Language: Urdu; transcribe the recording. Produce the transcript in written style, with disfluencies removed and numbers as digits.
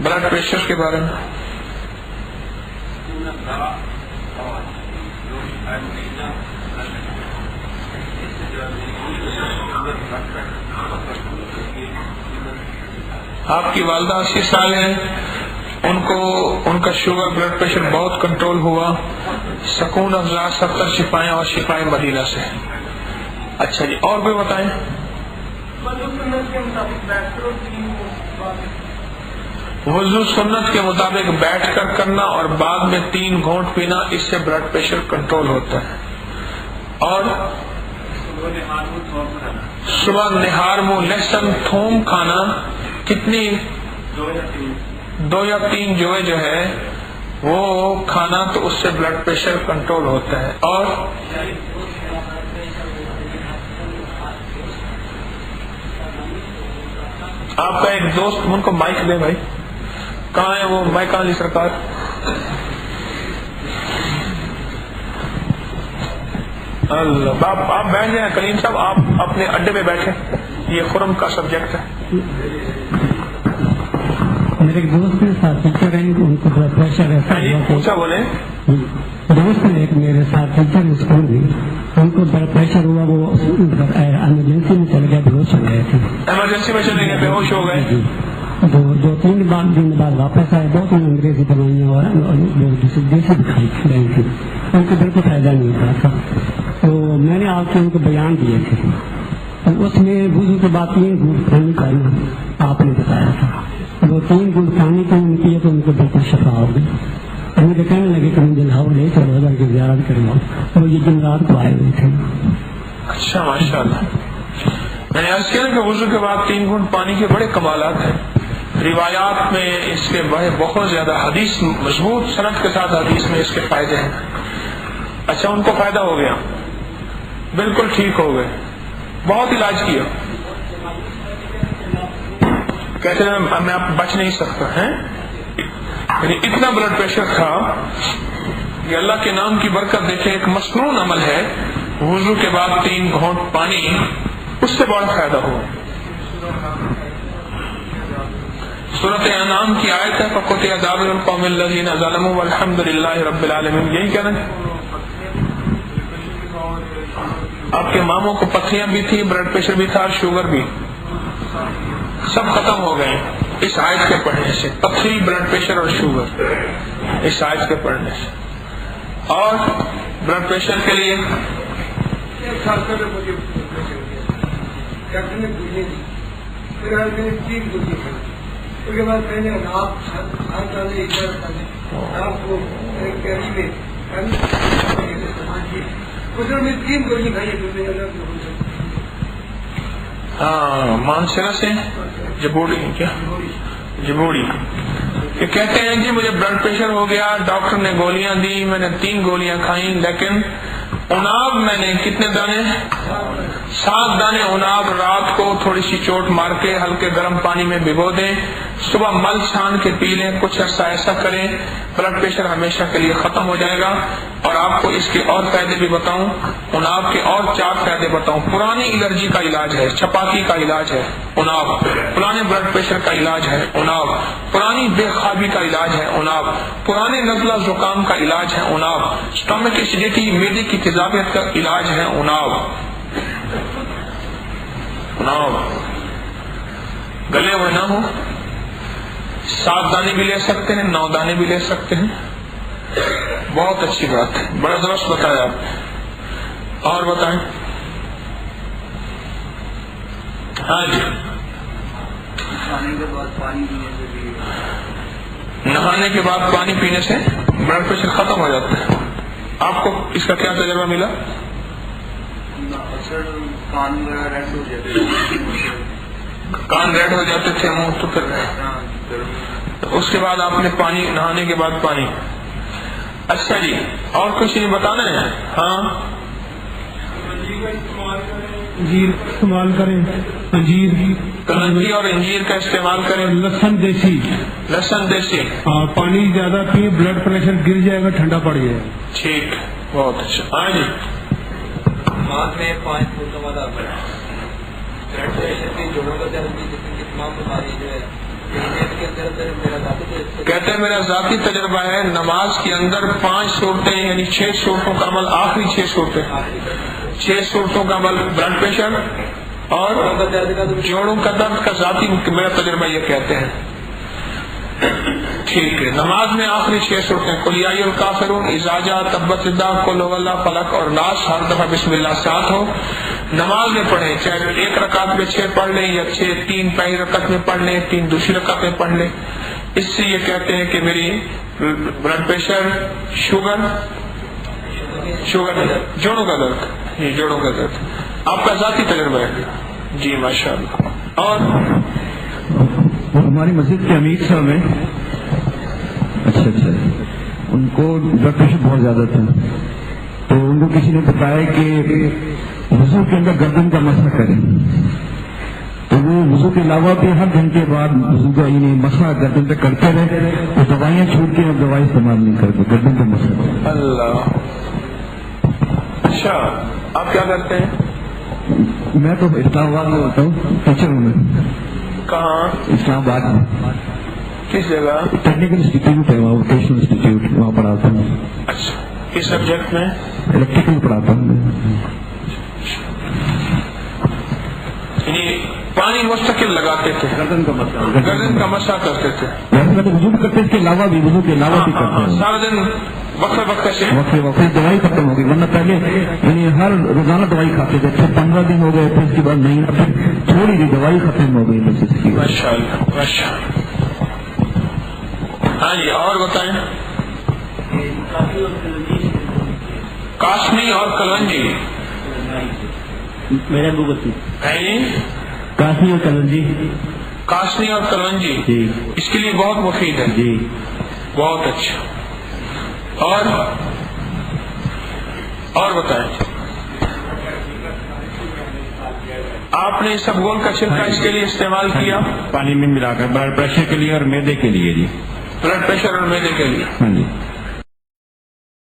بلڈ پریشر کے بارے میں آپ کی والدہ 80 سال ہیں، ان کا شوگر بلڈ پریشر بہت کنٹرول ہوا، سکون افزا 70 شفائیں اور شفائیں مدینہ سے. اچھا جی، اور بھی بتائیں. وضو سنت کے مطابق بیٹھ کر کرنا اور بعد میں 3 گھونٹ پینا، اس سے بلڈ پریشر کنٹرول ہوتا ہے. اور صبح نہار منہ لہسن تھوم کھانا، کتنی 2 یا 3 جو ہے وہ کھانا، تو اس سے بلڈ پریشر کنٹرول ہوتا ہے. اور آپ کا ایک دوست، ان کو مائک دیں بھائی، کہاں ہے وہ مائک؟ کہاں لی سرکار؟ اللہ، آپ بیٹھ جائیں کلیم صاحب، آپ اپنے اڈے پہ بیٹھے، یہ خرم کا سبجیکٹ ہے. میرے ایک دوست کے ساتھ ٹیچر ہیں، ان کو بلڈ پریشر ایسا ہوا کہ اونچا بولیں. دوست نے ایک میرے ساتھ ٹیچر اسکول میں، ان کو بلڈ پریشر ہوا، وہ ایمرجنسی میں چلے گئے، بےہوش ہو گئے تھے. ایمرجنسی میں چلے گئے، بےہوش ہو گئے. 2-3 دن بعد واپس آئے. بہت انگریزی دوائیاں اور دیسی دکھائی تھی، ان کو بالکل فائدہ نہیں ہوا تھا. تو میں نے آپ کے ان کو بیان دیے تھے، اس میں وضو کے بعد 3 گھونٹ پانی کرنا آپ نے بتایا تھا. وہ 3 گھونٹ پانی کو ان کیے تو ان کو بالکل شفا ہو گئی. مجھے کہنے لگے کہ مجھے لاہور لے چلو، ادھر کی زیارت کرواؤ. وہ یہ دن رات کو آئے ہوئے تھے. اچھا، ماشاء اللہ. میں نے عرض کیا کہ وضو کے بعد 3 گھونٹ پانی کے بڑے کمالات ہیں. روایات میں اس کے بہت زیادہ حدیث، مضبوط سند کے ساتھ حدیث میں اس کے فائدے ہیں. اچھا، ان کو فائدہ ہو گیا، بالکل ٹھیک ہو گئے، بہت علاج کیا، کہتے ہیں میں آپ بچ نہیں سکتا ہے. یعنی اتنا بلڈ پریشر تھا کہ اللہ کے نام کی برکت دیکھیں، ایک مسنون عمل ہے وضو کے بعد 3 گھونٹ پانی، اس سے بڑا فائدہ ہوا. سورۃ انعام کی آیت ہے فَقُطِعَ دَابِرُ الْقَوْمِ الَّذِينَ ظَلَمُوا وَالْحَمْدُ لِلَّهِ رَبِّ الْعَالَمِينَ. یہی کہنا ہے. آپ کے ماموں کو پتھریاں بھی تھی، بلڈ پریشر بھی تھا اور شوگر بھی، سب ختم ہو گئے اس آیت کے پڑھنے سے. پتھری، بلڈ پریشر اور شوگر اس آیت کے پڑھنے سے. اور بلڈ پریشر کے لیے اس کے بعد میں نے مانسرا سے جبوڑی، کیا جبوڑی، کہ کہتے ہیں جی مجھے بلڈ پریشر ہو گیا، ڈاکٹر نے گولیاں دی، میں نے 3 گولیاں کھائیں، لیکن اناب میں نے کتنے دانے، 7 دانے اناب رات کو تھوڑی سی چوٹ مار کے ہلکے گرم پانی میں بھگو دیں، صبح مل چھان کے پی لیں، کچھ عرصہ ایسا کریں، بلڈ پریشر ہمیشہ کے لیے ختم ہو جائے گا. اور آپ کو اس کے اور فائدے بھی بتاؤں، اناب کے اور 4 فائدے بتاؤں. پرانی الرجی کا علاج ہے، چھپاکی کا علاج ہے اناب، پرانے بلڈ پریشر کا علاج ہے اناب، پرانی بے خوابی کا علاج ہے اناب، پرانے نزلہ زکام کا علاج ہے اناب، اسٹمک ایسیڈیٹی، معدے کی تیزابیت کا علاج ہے اناب. گلے ہوئے نہ ہو، 7 دانے بھی لے سکتے ہیں، 9 دانے بھی لے سکتے ہیں. بہت اچھی بات ہے، بڑا درست بتایا آپ نے. اور بتائیں. ہاں جی، نہانے کے بعد پانی پینے سے بلڈ پریشر ختم ہو جاتا ہے. آپ کو اس کا کیا تجربہ ملا؟ کان ریڈ ہو جاتے تھے، منہ تو پھر اس کے بعد آپ نے پانی، نہانے کے بعد پانی. اچھا جی، اور کچھ نہیں بتانا ہے؟ ہاں، انجیر استعمال کریں، انجیر، کلنجی اور انجیر کا استعمال کریں. لہسن دیسی، لہسن دیسی، پانی زیادہ پیے، بلڈ پریشر گر جائے گا، ٹھنڈا پڑ جائے گا. ٹھیک، بہت اچھا. ہاں جی، بعد میں 5 فٹ والا بلڈ پریشر کی جوڑوں کا درد بھی، جس کی تمام بیماری جو ہے کہتے ہیں میرا ذاتی تجربہ ہے نماز کے اندر 5 صورتیں یعنی 6 صورتوں کا عمل، آخری 6 صورتیں، 6 صورتوں کا عمل بلڈ پریشر اور جوڑوں کا درد کا ذاتی میرا تجربہ یہ کہتے ہیں. ٹھیک ہے، نماز میں آخری 6 صورتیں قل یا ایھا الکافرون، اذا جاء تبت یدا، قل هو اللہ، فلق اور ناس، ہر دفعہ بسم اللہ ساتھ ہو. نماز میں پڑھیں، چاہے ایک رکعت میں 6 پڑھ لیں یا 3 پہلی رکعت میں پڑھ لیں، 3 دوسری رکعت میں پڑھ لیں. اس سے یہ کہتے ہیں کہ میری بلڈ پریشر، شوگر، جوڑوں کا درد، یہ جوڑوں کا درد آپ کا ذاتی تجربہ ہے. جی ماشاء اللہ. اور ہماری مسجد کے امیر صاحب ہیں، اچھا ان کو بلڈ پریشر بہت زیادہ تھا، تو ان کو کسی نے بتایا کہ وضو کے اندر گردن کا مسح کریں، تو وہ وضو کے علاوہ بھی ہر گھنٹے بعد وضو کا یعنی مسح گردن پہ کرتے رہے، تو دوائیاں چھوٹ کے اب دوائی استعمال نہیں کرتے، گردن کا مسح. اللہ. اچھا آپ کیا کرتے ہیں؟ میں تو اسلام آباد میں ہوتا ہوں، ٹیچر ہوں میں. کہاں؟ اسلام آباد میں. کس جگہ؟ ٹیکنیکل انسٹیٹیوٹ ہے وہاں، ووکیشنل انسٹیٹیوٹ، وہاں پڑھاتا ہوں. اچھا کس سبجیکٹ میں؟ الیکٹریکل پڑھاتا ہوں میں. یعنی پانی مستقل لگاتے تھے، گردن کا مسح کرتے تھے. ویسے وضو بھی کرتے، اس کے علاوہ بھی وضو کے علاوہ بھی کرتے ہیں سارا دن وقت سے وقت دوائی ختم ہو گئی، ورنہ پہلے یعنی ہر روزانہ دوائی کھاتے تھے، پھر 15 دن ہو گئے، پھر اس کے بعد نہیں، پھر تھوڑی سی دوائی ختم ہو گئی بس اس کی. ماشاء اللہ ماشاء اللہ. ہاں جی اور بتائیں. کاشمی اور کلونجی میرے ابو بتی ہے، کاشمی اور کلونجی. کاشمی اور کلونجی جی اس کے لیے بہت مفید ہے. جی بہت اچھا. اور بتائیں. آپ نے اسبگول کا چھلکا اس کے لیے استعمال کیا؟ پانی میں ملا کر بلڈ پریشر کے لیے اور معدے کے لیے. جی بلڈ پریشر اور معدے کے لیے. ہاں جی.